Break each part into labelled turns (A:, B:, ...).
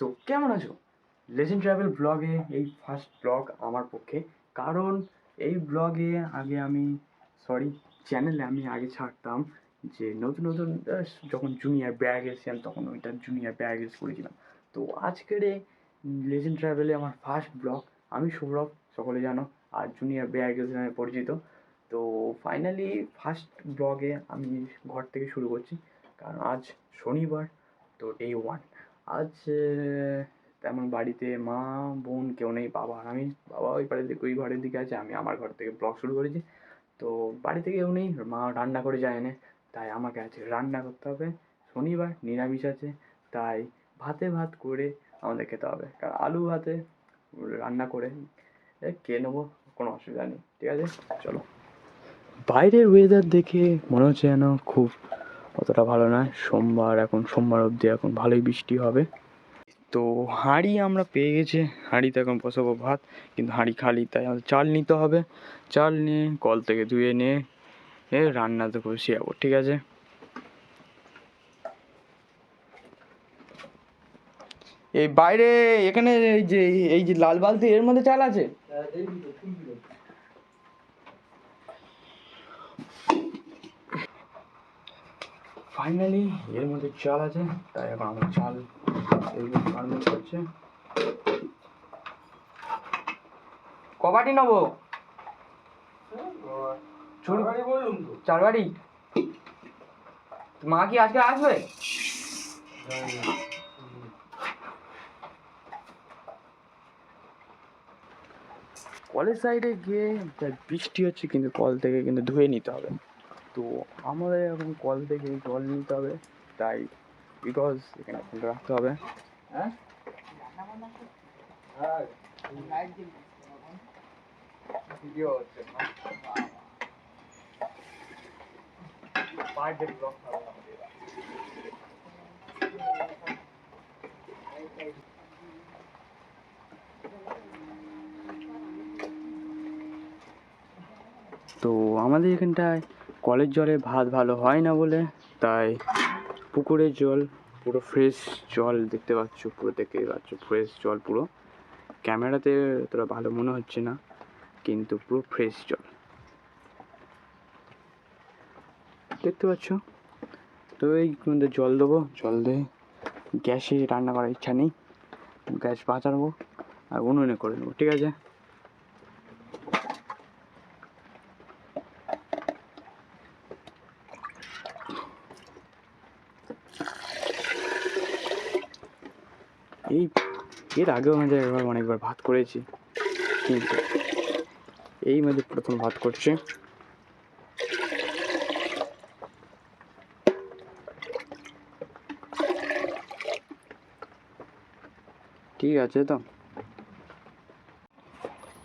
A: So কেমন আছো? Legend travel ব্লগে এই ফার্স্ট ব্লগ আমার পক্ষে, কারণ এই ব্লগে আগে আমি চ্যানেলে আমি আগে ছাড়তাম যে নতুন নতুন যখন জুনিয়র ব্যাগ এসেছিলাম তখন ওইটা জুনিয়র ব্যাগ এস করেছিলাম। তো আজকের লেজেন্ড ট্রাভেলে আমার ফার্স্ট ব্লগ। আমি সৌরভ, সকলে জানো, আর জুনিয়র ব্যাগ এস নামে পরিচিত। তো ফাইনালি ফার্স্ট ব্লগে আমি ঘর থেকে শুরু করছি, কারণ আজ শনিবার, তো ডে 1। আজ তেমন বাড়িতে মা বোন কেউ নেই, বাবা আর আমি। বাবা ওই পাড়ের দিকে ওই ঘরের দিকে আছে, আমি আমার ঘর থেকে ব্লগ শুরু করেছি। তো বাড়িতে কেউ নেই, মা রান্না করে যায় না, তাই আমাকে আছে রান্না করতে হবে। শনিবার নিরামিষ আছে, তাই ভাত করে আমাদের খেতে হবে, কারণ আলু ভাতে রান্না করে খেয়ে নেবো, কোনো অসুবিধা নেই। ঠিক আছে, চলো। বাইরের ওয়েদার দেখে মনে হচ্ছে যেন খুব অতটা ভালো নয়। এখন সোমবার অবধি এখন ভালোই বৃষ্টি হবে। তো হাঁড়ি আমরা পেয়ে গেছি, হাঁড়িতে এখন বসাবো ভাত, কিন্তু হাঁড়ি খালি, তাই আমাদের চাল নিতে হবে। চাল নিয়ে কল থেকে ধুয়ে নিয়ে রান্নাতে বসে যাবো। ঠিক আছে, এই বাইরে এখানে এই যে লাল বালতি, এর মধ্যে চাল আছে। ফাইনালি এর মধ্যে চাল আছে, তাই এখন আমার চাল করছে। কবাটি নেবো, চার বাড়ি। মা কি আজকে আসবে? কলের সাইডে গিয়ে বৃষ্টি হচ্ছে, কিন্তু কল থেকে কিন্তু ধুয়ে নিতে হবে। তো আমাদের এখন কল থেকে জল নিতে হবে, তাই বিকজ এখানে ফোনটা রাখতে হবে। হ্যাঁ, ভিডিও হচ্ছে পার ডে ব্লগ হবে আমাদের। তো আমাদের এখানটায় কলের জলে ভাত ভালো হয় না বলে, তাই পুকুরের জল, পুরো ফ্রেশ জল দেখতে পাচ্ছ, ফ্রেশ জল পুরো। ক্যামেরাতে তোরা ভালো মনে হচ্ছে না, কিন্তু পুরো ফ্রেশ জল দেখতে পাচ্ছ। তো এই জল দেবো, জল দিয়ে গ্যাসে রান্না করার ইচ্ছা নেই, গ্যাস বাঁচাবো আর উনুনে করে নেবো। ঠিক আছে, এর আগেও আমাদের অনেকবার ভাত করেছি, কিন্তু এই মধ্যে প্রথম ভাত করছে। ঠিক আছে, তো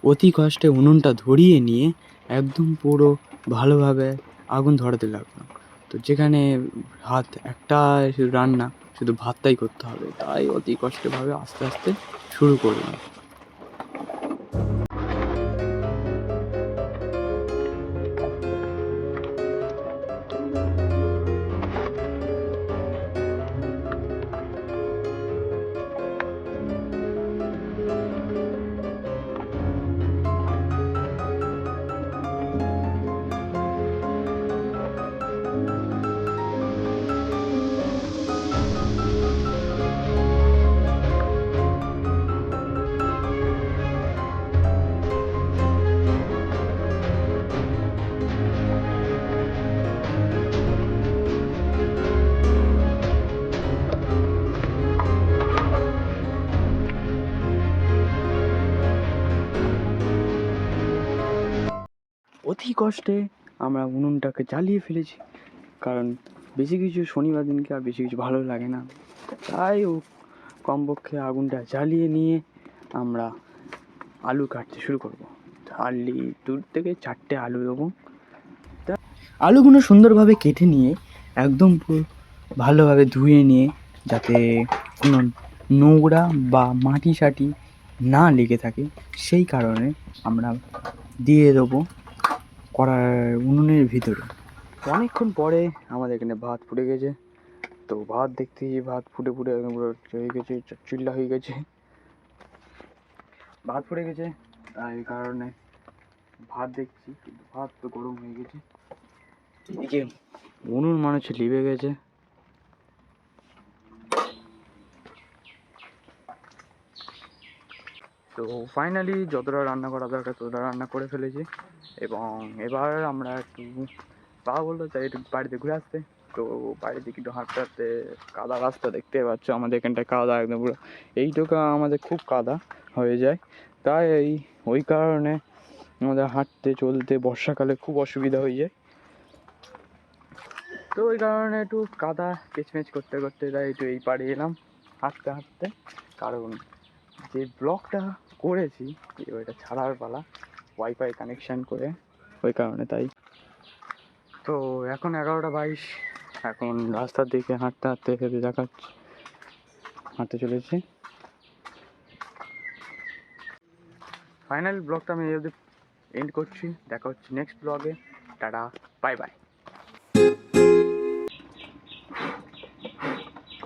A: অতি কষ্টে উনুনটা ধরিয়ে নিয়ে একদম পুরো ভালোভাবে আগুন ধরাতে লাগলো। তো যেখানে ভাত একটা রান্না, শুধু ভাতটাই করতে হবে, তাই অতি কষ্টভাবে আস্তে আস্তে শুরু করলাম। অতি কষ্টে আমরা উনুনটাকে জ্বালিয়ে ফেলেছি, কারণ বেশি কিছু শনিবার দিনকে আর বেশি কিছু ভালো লাগে না, তাই কমপক্ষে আগুনটা জ্বালিয়ে নিয়ে আমরা আলু কাটতে শুরু করবো। আলু 2 থেকে 4টে আলু দেবো। আলুগুলো সুন্দরভাবে কেটে নিয়ে একদম পুরো ভালোভাবে ধুয়ে নিয়ে, যাতে কোনো নোংরা বা মাটি সাটি না লেগে থাকে, সেই কারণে আমরা দিয়ে দেবো উনুনের ভিতরে। অনেকক্ষণ পরে আমাদের এখানে ভাত ফুটে গেছে, তো ভাত দেখতে গিয়ে ভাত ফুটে ফুটে একদম পুরো হয়ে গেছে, চিল্লা হয়ে গেছে, ভাত ফুটে গেছে। তাই কারণে ভাত দেখছি, কিন্তু ভাত তো গরম হয়ে গেছে। এদিকে উনুন মনে হচ্ছে লিভে গেছে। তো ফাইনালি যতটা রান্না করা দরকার ততটা রান্না করে ফেলেছি, এবং এবার আমরা একটু বাবা বললো তাই একটু বাড়িতে ঘুরে আসতে। তো বাড়িতে একটু হাঁটতে হাঁটতে, কাদা রাস্তা দেখতে পাচ্ছ, আমাদের এখানটায় কাদা একদম পুরো এইটুকু আমাদের খুব কাদা হয়ে যায়। তাই ওই কারণে আমাদের হাঁটতে চলতে বর্ষাকালে খুব অসুবিধা হয়ে যায়। তো ওই কারণে একটু কাদা কেচমেচ করতে করতে তাই একটু এই পাড়ে এলাম হাঁটতে হাঁটতে। কারণ যে ব্লগটা করেছি ওইটা ছাড়ার পালা, ওয়াইফাই কানেকশান করে, ওই কারণে তাই। তো এখন 11:22, এখন রাস্তার দিকে হাঁটতে হাঁটতে হেঁটে দেখাচ্ছি, হাঁটতে চলেছি। ফাইনাল ব্লগটা আমি এই অবধি এন্ড করছি, দেখা হচ্ছে নেক্সট ব্লগে। Tata, bye bye.